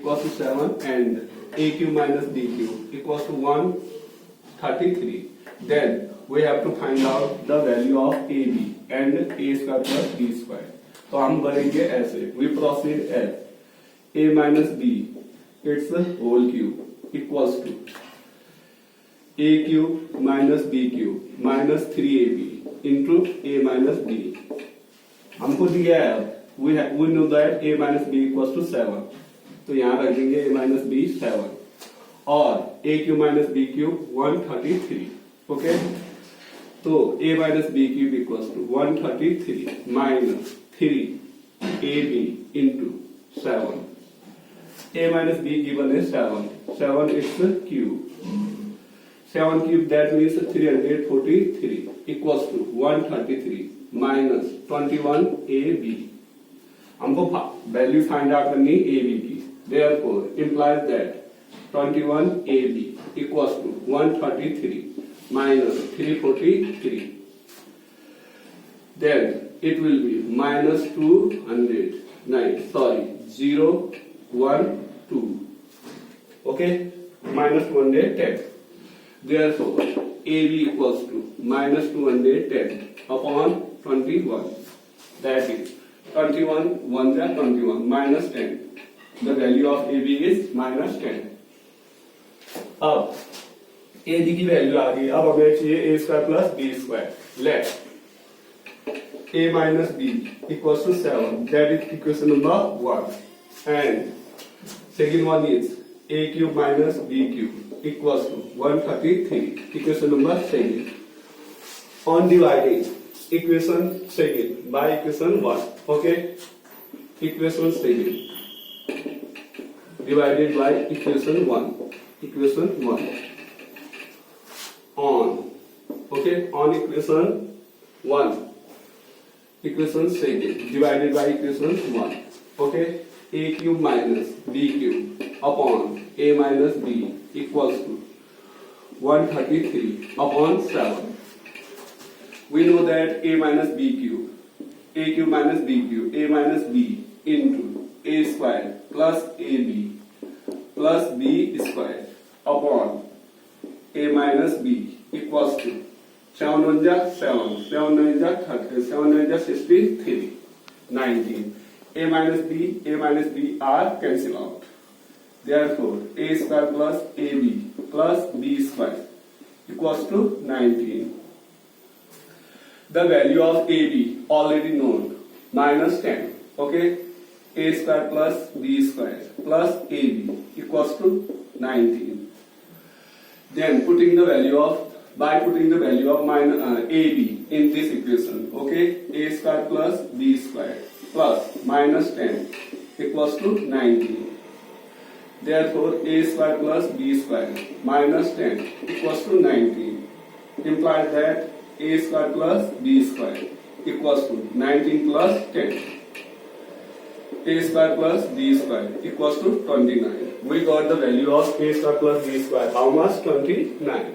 equals to 7 and a cube minus b cube equals to 133. Then we have to find out the value of ab and a square plus b square. तो हम करेंगे ऐसे, we proceed as a minus b its whole cube equals to a cube minus b cube minus 3ab into a minus b. हमको दिया है, we know that a minus b equals to 7, तो यहाँ रख देंगे a minus b 7 और a cube minus b cube 133. Okay, तो a minus b cube equals to 133 minus 3ab into 7. A minus b given is 7. 7 is the cube. 7 cube, that means 343 equals to 133 minus 21 ab. हमको value find out करनी ab की. Therefore implies that 21 ab equals to 133 minus 343. Then it will be minus 0, 1, 2. Okay, minus 210. Therefore AB equals to minus 210 upon 21. That is 21 1 is 21 minus 10. The value of AB is minus 10. अब AB की value आ गई. अब हमें चाहिए a square plus b square. Let a minus b equals to 7. That is equation number 1. And second one is a cube minus b cube equals to 133. Equation number 2. On dividing equation 2 by equation 1. Okay. Equation 2 divided by equation 1. Equation 1. On. Okay. On equation 1. Equation 2 divided by equation 1. Okay. A cube minus b cube upon a minus b equals to 133 upon 7. We know that a minus b cube, a cube minus b cube, a minus b into a square plus ab plus b square upon a minus b equals to 7 1 ja 7, 7 9 ja 30, 7 9 ja 63, 19. A minus b are cancel out. Therefore, a square plus ab plus b square equals to 19. The value of ab already known, minus 10. Okay, a square plus b square plus ab equals to 19. Then putting the value of ab in this equation. Okay, a square plus b square plus minus 10 equals to 19. Therefore a square plus b square minus 10 equals to 19. Implies that a square plus b square equals to 19 plus 10. A square plus b square equals to 29. We got the value of a square plus b square. How much? 29.